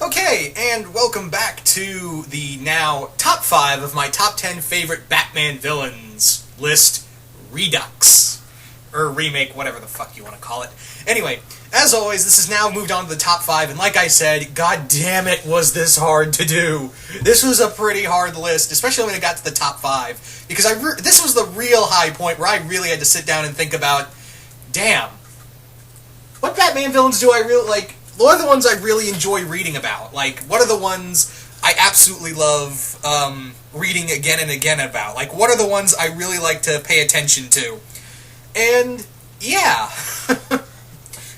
Okay, and welcome back to the now top 5 of my top 10 favorite Batman villains list, Redux. Or remake, whatever the fuck you want to call it. Anyway, as always, this has now moved on to the top 5, and like I said, god damn it was this hard to do. This was a pretty hard list, especially when it got to the top 5, because this was the real high point where I really had to sit down and think about, damn, what Batman villains do I really like? What are the ones I really enjoy reading about? Like, what are the ones I absolutely love reading again and again about? Like, what are the ones I really like to pay attention to? And, yeah,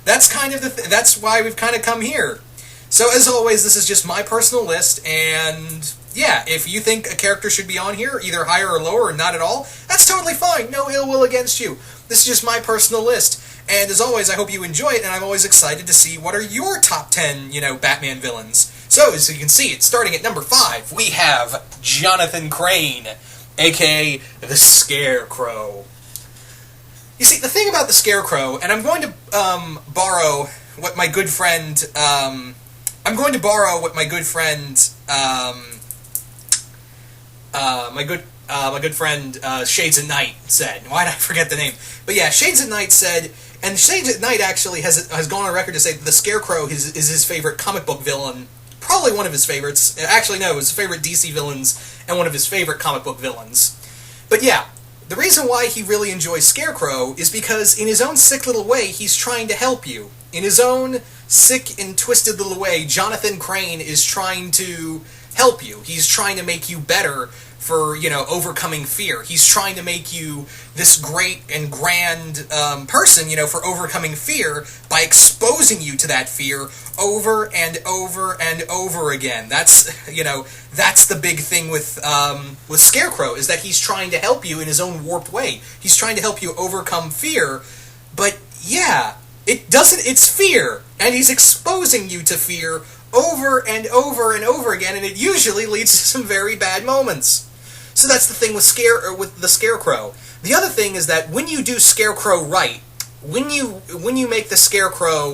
that's kind of that's why we've kind of come here. So, as always, this is just my personal list, and, yeah, if you think a character should be on here, either higher or lower, or not at all, that's totally fine. No ill will against you. This is just my personal list. And as always, I hope you enjoy it, and I'm always excited to see what are your top 10, Batman villains. So, as you can see, it's starting at number 5. We have Jonathan Crane, a.k.a. the Scarecrow. You see, the thing about the Scarecrow, and I'm going to borrow what my good friend, Shades at Night said. Why did I forget the name? But yeah, Shades at Night said, and Shades at Night actually has gone on record to say that the Scarecrow is his favorite comic book villain. Probably one of his favorites. Actually, no, his favorite DC villains and one of his favorite comic book villains. But yeah, the reason why he really enjoys Scarecrow is because in his own sick little way, he's trying to help you. In his own sick and twisted little way, Jonathan Crane is trying to help you. He's trying to make you better for, overcoming fear. He's trying to make you this great and grand person, for overcoming fear by exposing you to that fear over and over and over again. That's, that's the big thing with Scarecrow, is that he's trying to help you in his own warped way. He's trying to help you overcome fear, but yeah, it's fear, and he's exposing you to fear over and over and over again, and it usually leads to some very bad moments. So that's the thing with the Scarecrow. The other thing is that when you do Scarecrow right, when you make the Scarecrow,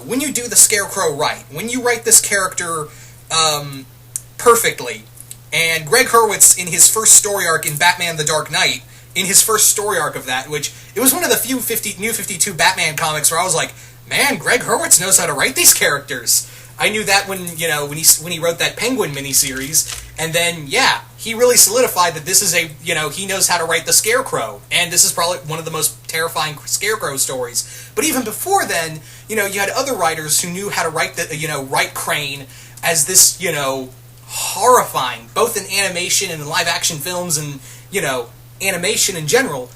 when you do the Scarecrow right, when you write this character perfectly, and Greg Hurwitz in his first story arc in Batman the Dark Knight, in his first story arc of that, which it was one of the few New 52 Batman comics where I was like, man, Greg Hurwitz knows how to write these characters. I knew that when he wrote that Penguin miniseries, and then, yeah, he really solidified that this is he knows how to write the Scarecrow, and this is probably one of the most terrifying Scarecrow stories. But even before then, you had other writers who knew how to write write Crane as this, horrifying, both in animation and in live-action films and, animation in general.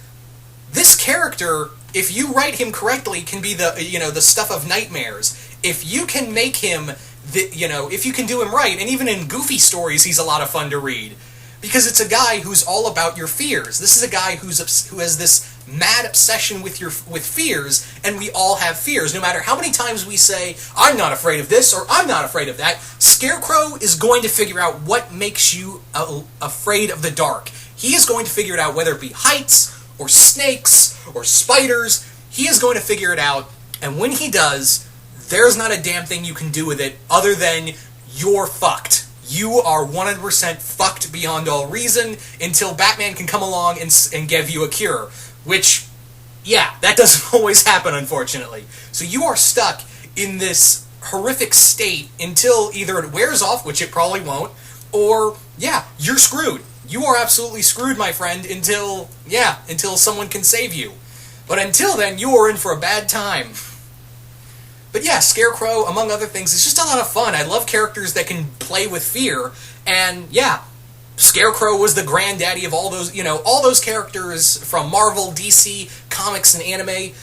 This character, if you write him correctly, can be the stuff of nightmares. If you can make him, if you can do him right, and even in goofy stories, he's a lot of fun to read. Because it's a guy who's all about your fears. This is a guy who has this mad obsession with fears, and we all have fears. No matter how many times we say, I'm not afraid of this, or I'm not afraid of that, Scarecrow is going to figure out what makes you afraid of the dark. He is going to figure it out, whether it be heights, or snakes, or spiders. He is going to figure it out, and when he does, there's not a damn thing you can do with it other than you're fucked. You are 100% fucked beyond all reason until Batman can come along and give you a cure. Which, yeah, that doesn't always happen, unfortunately. So you are stuck in this horrific state until either it wears off, which it probably won't, or, yeah, you're screwed. You are absolutely screwed, my friend, until someone can save you. But until then, you are in for a bad time. But yeah, Scarecrow, among other things, is just a lot of fun. I love characters that can play with fear, and yeah, Scarecrow was the granddaddy of all those characters from Marvel, DC, comics, and anime.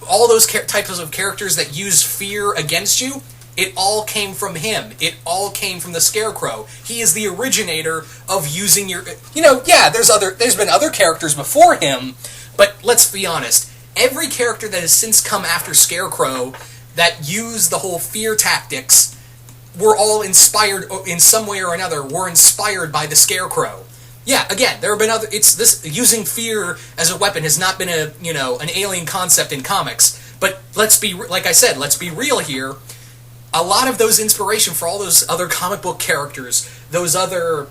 All those types of characters that use fear against you, it all came from him. It all came from the Scarecrow. He is the originator of using your... there's been other characters before him, but let's be honest, every character that has since come after Scarecrow that use the whole fear tactics were all inspired in some way or another, were inspired by the Scarecrow. Yeah, again, there have been using fear as a weapon has not been an alien concept in comics, but let's be, like I said, let's be real here. a lot of those inspiration for all those other comic book characters, those other,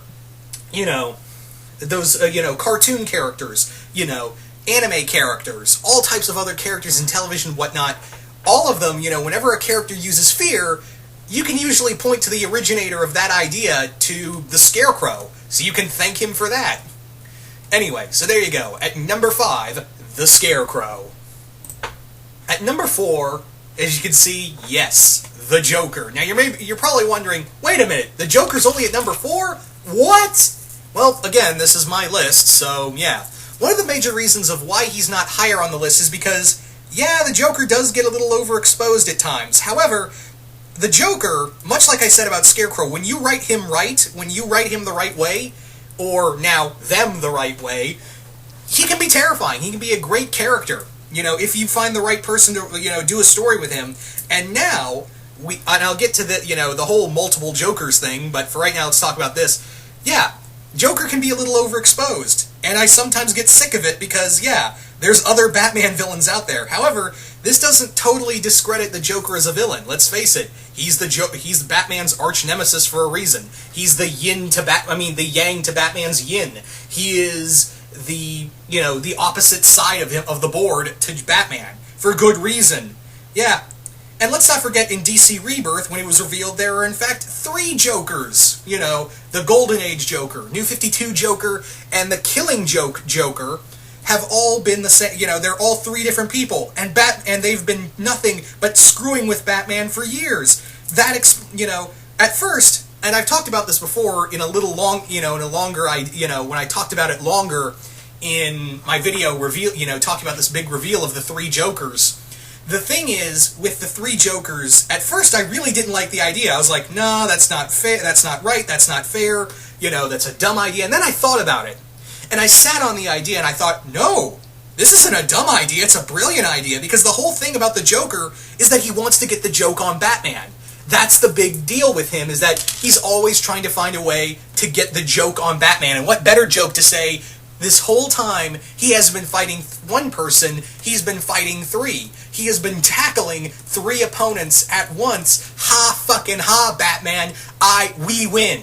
those cartoon characters, anime characters, all types of other characters in television, whatnot. All of them, whenever a character uses fear, you can usually point to the originator of that idea to the Scarecrow, so you can thank him for that. Anyway, so there you go. At number 5, the Scarecrow. At number 4, as you can see, yes, the Joker. Now you're probably wondering, wait a minute, the Joker's only at number 4? What? Well, again, this is my list, so yeah. One of the major reasons of why he's not higher on the list is because, yeah, the Joker does get a little overexposed at times. However, the Joker, much like I said about Scarecrow, when you write him right, when you write him the right way, or now them the right way, he can be terrifying. He can be a great character. If you find the right person to, do a story with him. And now, and I'll get to the, the whole multiple Jokers thing, but for right now, let's talk about this. Yeah, Joker can be a little overexposed, and I sometimes get sick of it because, yeah, there's other Batman villains out there. However, this doesn't totally discredit the Joker as a villain. Let's face it, he's the Batman's arch nemesis for a reason. He's the yang to Batman's yin. He is the opposite side of the board to Batman for good reason. Yeah. And let's not forget, in DC Rebirth, when it was revealed, there are in fact 3 Jokers. The Golden Age Joker, New 52 Joker, and the Killing Joke Joker have all been the same. They're all 3 different people, and they've been nothing but screwing with Batman for years. At first, and I've talked about this before in a little long, when I talked about it longer in my video reveal, talking about this big reveal of the 3 Jokers. The thing is, with the 3 Jokers, at first I really didn't like the idea. I was like, no, that's not fair, that's not right, that's not fair, that's a dumb idea. And then I thought about it. And I sat on the idea and I thought, no, this isn't a dumb idea, it's a brilliant idea, because the whole thing about the Joker is that he wants to get the joke on Batman. That's the big deal with him, is that he's always trying to find a way to get the joke on Batman. And what better joke to say, this whole time, he has been fighting 1 person, he's been fighting 3. He has been tackling 3 opponents at once. Ha fucking ha, Batman, we win.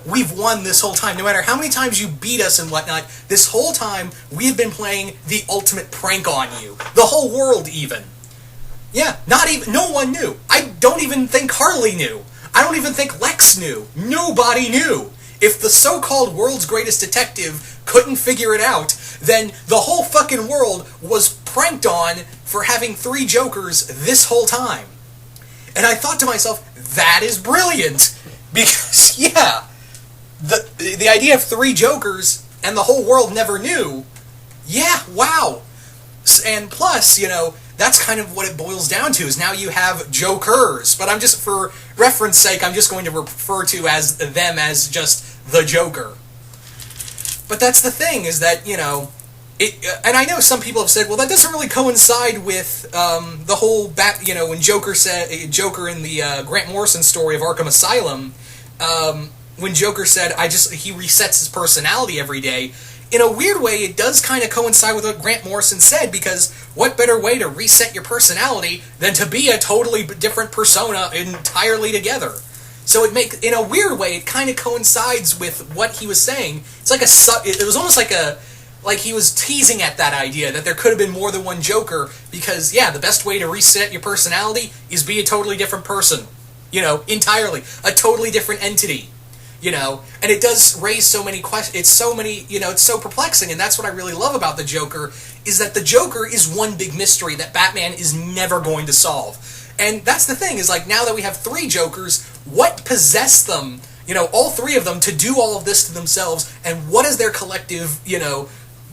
We've won this whole time. No matter how many times you beat us and whatnot, this whole time, we've been playing the ultimate prank on you. The whole world, even. Yeah, no one knew. I don't even think Harley knew. I don't even think Lex knew. Nobody knew. If the so-called world's greatest detective couldn't figure it out, then the whole fucking world was pranked on for having 3 Jokers this whole time. And I thought to myself, that is brilliant. Because, yeah, the idea of 3 Jokers and the whole world never knew, yeah, wow. And plus, that's kind of what it boils down to, is now you have Jokers. But for reference sake, I'm just going to refer to them as just the Joker. But that's the thing, is that, and I know some people have said, well, that doesn't really coincide with the whole when Joker in the Grant Morrison story of Arkham Asylum, when Joker said, he resets his personality every day. In a weird way, it does kind of coincide with what Grant Morrison said, because what better way to reset your personality than to be a totally different persona entirely together? So in a weird way, it kind of coincides with what he was saying. It's like it was almost like he was teasing at that idea that there could have been more than one Joker, because, yeah, the best way to reset your personality is be a totally different person. Entirely. A totally different entity. And it does raise so many questions. It's so perplexing, and that's what I really love about the Joker, is that the Joker is one big mystery that Batman is never going to solve. And that's the thing, is now that we have 3 Jokers, what possessed them, all 3 of them, to do all of this to themselves, and what is their collective,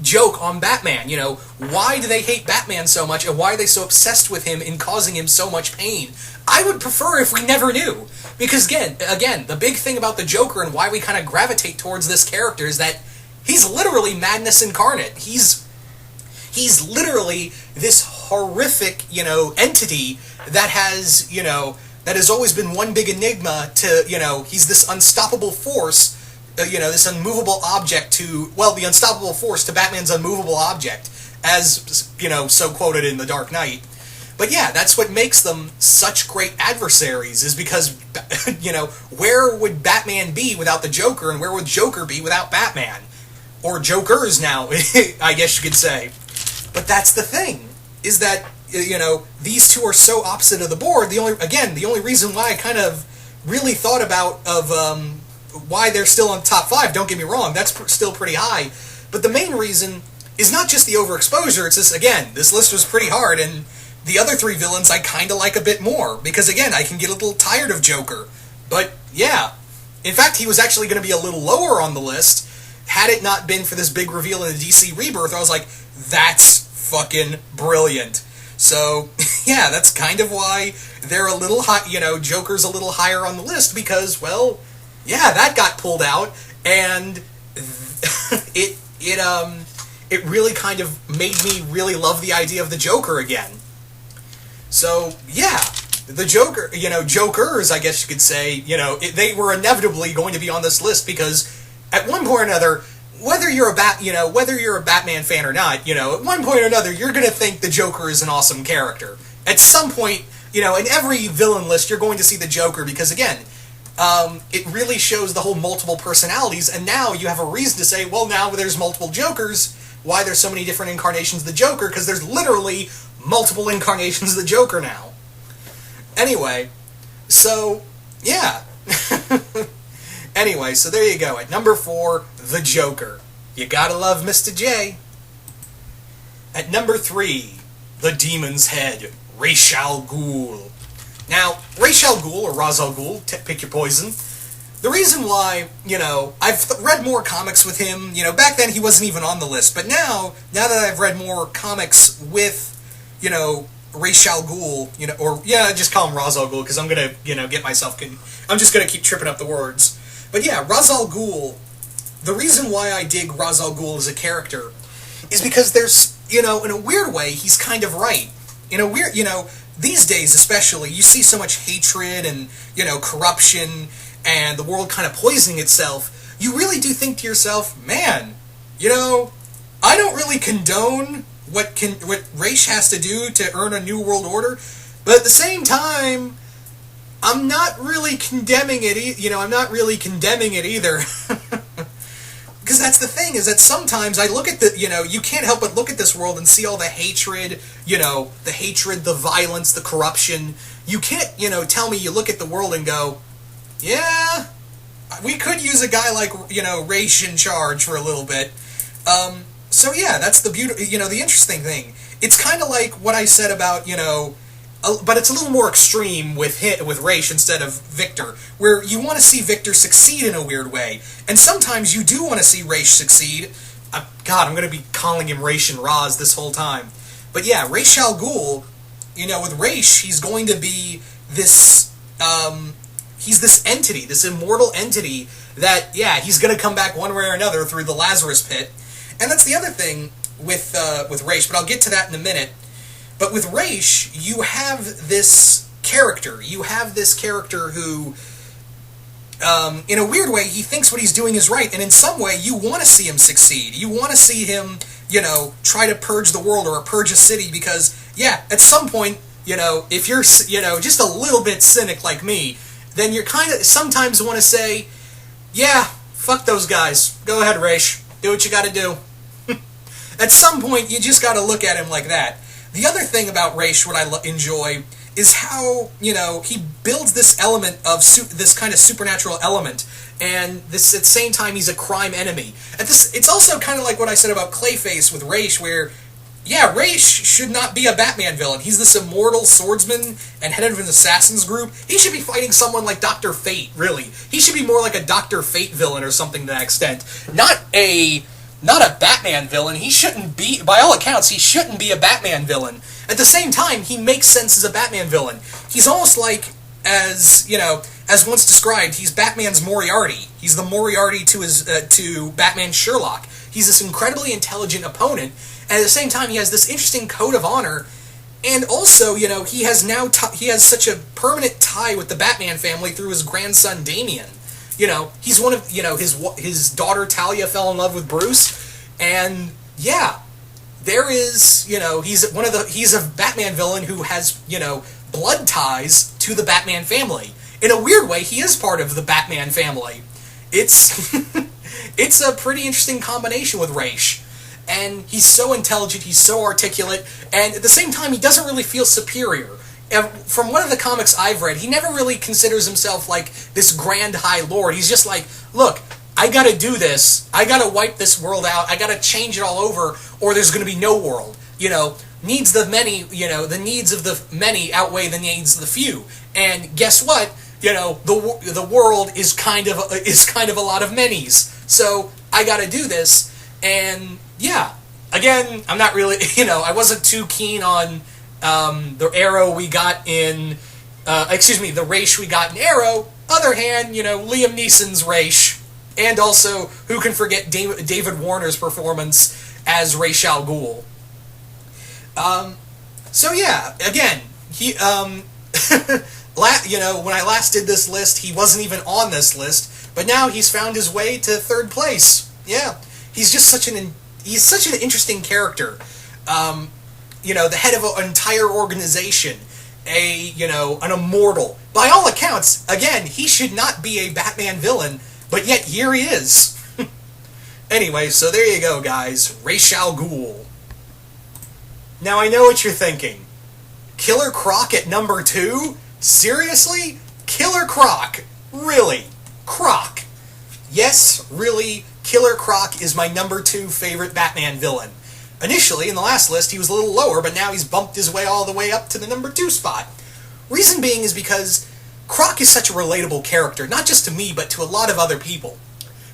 joke on Batman? Why do they hate Batman so much, and why are they so obsessed with him in causing him so much pain? I would prefer if we never knew. Because again, the big thing about the Joker and why we kind of gravitate towards this character is that he's literally madness incarnate. He's literally this horrific, entity that has always been one big enigma to, he's this unstoppable force, this unmovable object the unstoppable force to Batman's unmovable object, as, so quoted in The Dark Knight. But yeah, that's what makes them such great adversaries, is because, where would Batman be without the Joker, and where would Joker be without Batman? Or Jokers now, I guess you could say. But that's the thing, is that, these two are so opposite of the board. The only reason why I kind of really thought about why they're still on top 5, don't get me wrong, that's still pretty high. But the main reason is not just the overexposure, it's just, again, this list was pretty hard, and the other 3 villains I kind of like a bit more, because again, I can get a little tired of Joker. But, yeah. In fact, he was actually going to be a little lower on the list, had it not been for this big reveal in the DC Rebirth. I was like, that's fucking brilliant. So, yeah, that's kind of why they're a little high, Joker's a little higher on the list, because, well, yeah, that got pulled out, and it really kind of made me really love the idea of the Joker again. So, yeah, the Joker, Jokers, I guess you could say, they were inevitably going to be on this list, because at one point or another, whether you're a Batman fan or not, at one point or another, you're going to think the Joker is an awesome character. At some point, in every villain list, you're going to see the Joker, because again, it really shows the whole multiple personalities, and now you have a reason to say, well, now there's multiple Jokers, why there's so many different incarnations of the Joker, because there's literally multiple incarnations of the Joker now. Anyway, so, yeah. Anyway, so there you go. At number 4, the Joker. You gotta love Mr. J. At number 3, the Demon's Head, Ra's al Ghul. Now, Ra's al Ghul, or Ra's al Ghul, pick your poison. The reason why, I've read more comics with him, back then he wasn't even on the list, but now that I've read more comics with, Ra's al Ghul, just call him Ra's al Ghul, because I'm gonna, get myself, I'm just gonna keep tripping up the words. But yeah, Ra's al Ghul, the reason why I dig Ra's al Ghul as a character is because there's, in a weird way, he's kind of right. In a weird, these days especially, you see so much hatred and, corruption and the world kind of poisoning itself. You really do think to yourself, man, I don't really condone what Ra's has to do to earn a new world order, but at the same time, I'm not really condemning it. I'm not really condemning it either. Because that's the thing, is that sometimes I look at you can't help but look at this world and see all the hatred, the violence, the corruption. You can't, tell me you look at the world and go, yeah, we could use a guy like, Ra's in charge for a little bit. So yeah, that's the the interesting thing. It's kind of like what I said about, but it's a little more extreme with Ra's instead of Victor, where you want to see Victor succeed in a weird way, and sometimes you do want to see Ra's succeed. God, I'm going to be calling him Ra's and Raz this whole time. But yeah, Ra's al Ghul, with Ra's, he's going to be this, he's this entity, this immortal entity that, yeah, he's going to come back one way or another through the Lazarus Pit. And that's the other thing with Ra's, but I'll get to that in a minute. But with Ra's, you have this character. You have this character who, in a weird way, he thinks what he's doing is right, and in some way, you want to see him succeed. You want to see him, try to purge the world or purge a city, because, yeah, at some point, if you're, just a little bit cynic like me, then you're kind of sometimes want to say, yeah, fuck those guys. Go ahead, Ra's. Do what you got to do. At some point, you just got to look at him like that. The other thing about Ra's, what I enjoy, is how, he builds this element of this kind of supernatural element, and this at the same time he's a crime enemy. It's also kind of like what I said about Clayface with Ra's, where, yeah, Ra's should not be a Batman villain. He's this immortal swordsman and head of an assassins group. He should be fighting someone like Dr. Fate, really. He should be more like a Dr. Fate villain or something to that extent. Not a Batman villain. He shouldn't be, by all accounts, he shouldn't be a Batman villain. At the same time, he makes sense as a Batman villain. He's almost like, as once described, he's Batman's Moriarty. He's the Moriarty to Batman's Sherlock. He's this incredibly intelligent opponent, and at the same time, he has this interesting code of honor, and also, he has such a permanent tie with the Batman family through his grandson Damian. He's one of, his daughter Talia fell in love with Bruce, and yeah, there is, he's a Batman villain who has, blood ties to the Batman family. In a weird way, he is part of the Batman family. It's it's a pretty interesting combination with Ra's. And he's so intelligent, he's so articulate, and at the same time, he doesn't really feel superior. From one of the comics I've read, he never really considers himself like this grand high lord. He's just like, look, I gotta do this. I gotta wipe this world out. I gotta change it all over, or there's gonna be no world. Needs the many, the needs of the many outweigh the needs of the few. And guess what? The world is kind of a lot of many's. So I gotta do this. And yeah, again, I'm not really, I wasn't too keen on the Arrow we got in, the Ra's we got in Arrow. Other hand, Liam Neeson's Ra's, and also, who can forget David Warner's performance as Ra's al Ghul. So yeah, again, he, when I last did this list, he wasn't even on this list, but now he's found his way to third place. Yeah, he's just such an interesting character. The head of an entire organization, an immortal. By all accounts, again, he should not be a Batman villain, but yet here he is. Anyway, so there you go, guys. Ra's al Ghul. Now I know what you're thinking. Killer Croc at number 2? Seriously? Killer Croc? Really? Croc? Yes, really, Killer Croc is my number 2 favorite Batman villain. Initially, in the last list, he was a little lower, but now he's bumped his way all the way up to the number 2 spot. Reason being is because Croc is such a relatable character, not just to me, but to a lot of other people.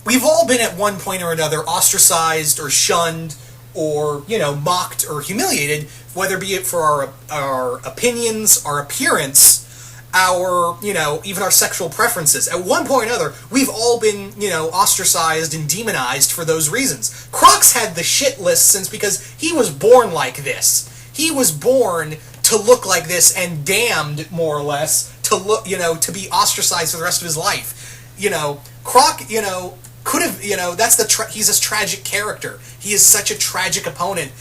We've all been at one point or another ostracized or shunned or, mocked or humiliated, whether be it for our opinions, our appearance, our, even our sexual preferences. At one point or another, we've all been, ostracized and demonized for those reasons. Croc's had the shit list since because he was born like this. He was born to look like this and damned, more or less, to look, to be ostracized for the rest of his life. Croc, could have, he's a tragic character. He is such a tragic opponent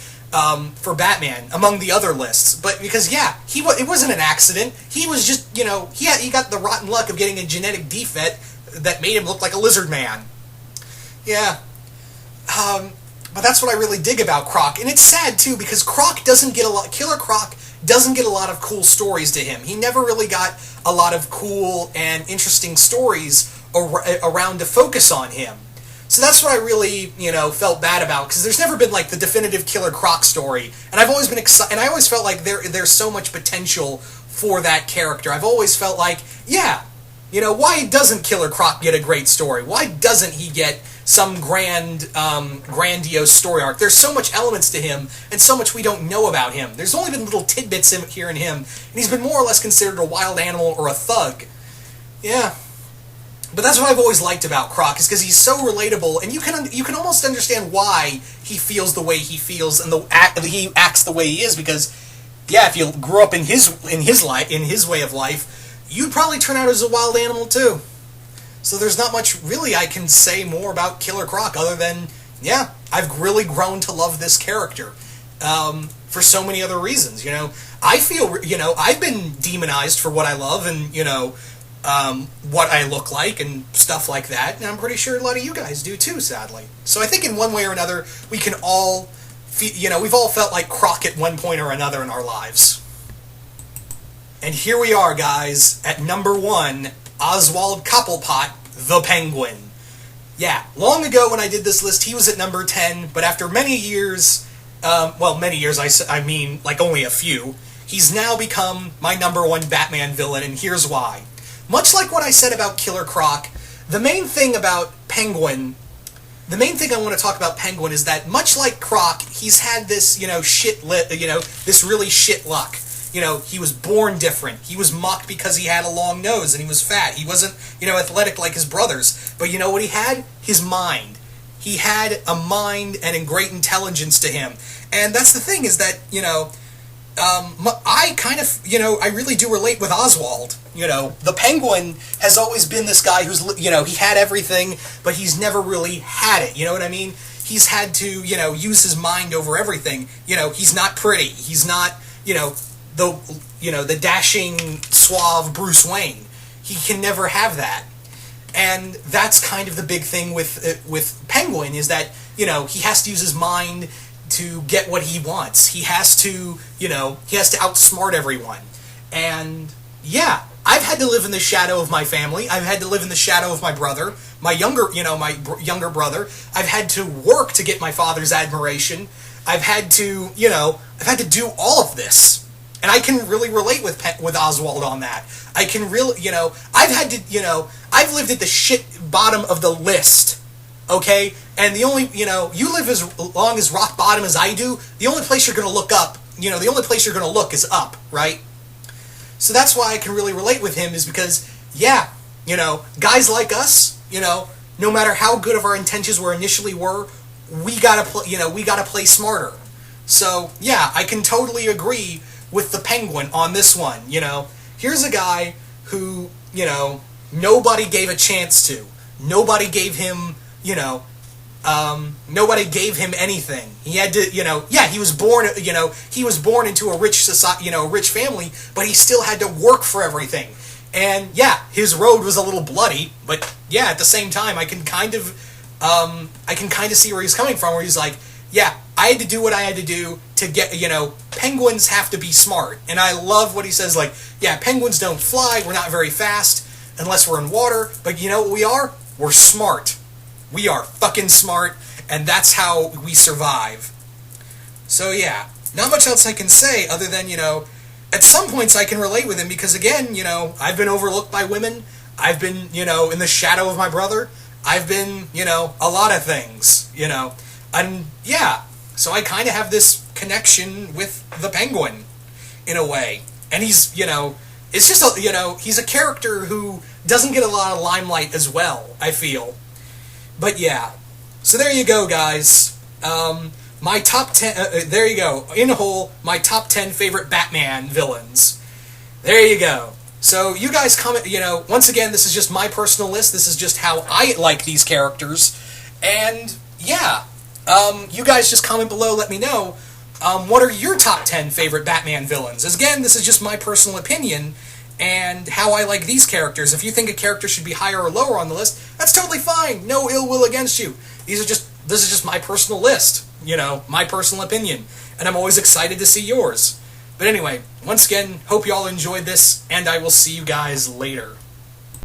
for Batman among the other lists. But because, it wasn't an accident. He was just, he got the rotten luck of getting a genetic defect that made him look like a lizard man. Yeah. But that's what I really dig about Croc. And it's sad, too, because Killer Croc doesn't get a lot of cool stories to him. He never really got a lot of cool and interesting stories around to focus on him. So that's what I really, felt bad about, because there's never been, the definitive Killer Croc story, and I've always been excited, and I always felt like there's so much potential for that character. I've always felt like, why doesn't Killer Croc get a great story? Why doesn't he get some grandiose story arc? There's so much elements to him, and so much we don't know about him. There's only been little tidbits here in him, and he's been more or less considered a wild animal or a thug. Yeah. But that's what I've always liked about Croc, is because he's so relatable, and you can almost understand why he feels the way he feels and he acts the way he is. Because, if you grew up in his way of life, you'd probably turn out as a wild animal too. So there's not much really I can say more about Killer Croc other than, I've really grown to love this character for so many other reasons. I feel I've been demonized for what I love and what I look like and stuff like that, and I'm pretty sure a lot of you guys do too, sadly. So I think in one way or another, we can all, we've all felt like Croc at one point or another in our lives. And here we are, guys, at number 1, Oswald Cobblepot, the Penguin. Yeah, long ago when I did this list, he was at number 10, but after many years, I mean, only a few, he's now become my number 1 Batman villain, and here's why. Much like what I said about Killer Croc, the main thing I want to talk about Penguin is that, much like Croc, he's had this, this really shit luck. He was born different. He was mocked because he had a long nose and he was fat. He wasn't, athletic like his brothers. But you know what he had? His mind. He had a mind and a great intelligence to him. And that's the thing, is that, I kind of, I really do relate with Oswald. The Penguin has always been this guy who's, he had everything, but he's never really had it. You know what I mean? he's had to, use his mind over everything. He's not pretty. He's not, the dashing, suave Bruce Wayne. He can never have that. And that's kind of the big thing with Penguin, is that, he has to use his mind to get what he wants. He has to, he has to outsmart everyone. And, yeah, I've had to live in the shadow of my family. I've had to live in the shadow of my brother, my younger brother. I've had to work to get my father's admiration. I've had to, do all of this. And I can really relate with Oswald on that. I can really, I've had to, I've lived at the shit bottom of the list, okay? And the only, you live as long as rock bottom as I do, the only place you're going to look up, the only place you're going to look is up, right? So that's why I can really relate with him, is because, yeah, guys like us, no matter how good of our intentions initially were, we gotta play smarter. So, yeah, I can totally agree with the Penguin on this one, Here's a guy who, nobody gave a chance to. Nobody gave him, nobody gave him anything. He had to, he was born into a rich society, a rich family, but he still had to work for everything. And, yeah, his road was a little bloody, but, yeah, at the same time, I can kind of see where he's coming from, where he's like, yeah, I had to do what I had to do to get, penguins have to be smart. And I love what he says, like, yeah, penguins don't fly, we're not very fast, unless we're in water, but you know what we are? We're smart. We are fucking smart, and that's how we survive. So yeah, not much else I can say other than, at some points I can relate with him because, again, I've been overlooked by women, I've been, in the shadow of my brother, I've been, a lot of things, and yeah, so I kind of have this connection with the Penguin, in a way. And he's, it's just, he's a character who doesn't get a lot of limelight as well, I feel. But yeah, so there you go, guys. My top 10, there you go, in whole, my top 10 favorite Batman villains. There you go. So you guys comment, once again, this is just my personal list, this is just how I like these characters, and yeah, you guys just comment below, let me know, what are your top 10 favorite Batman villains? As again, this is just my personal opinion, and how I like these characters. If you think a character should be higher or lower on the list, that's totally fine, no ill will against you. This is just my personal list, my personal opinion, and I'm always excited to see yours. But anyway, once again, hope you all enjoyed this, and I will see you guys later.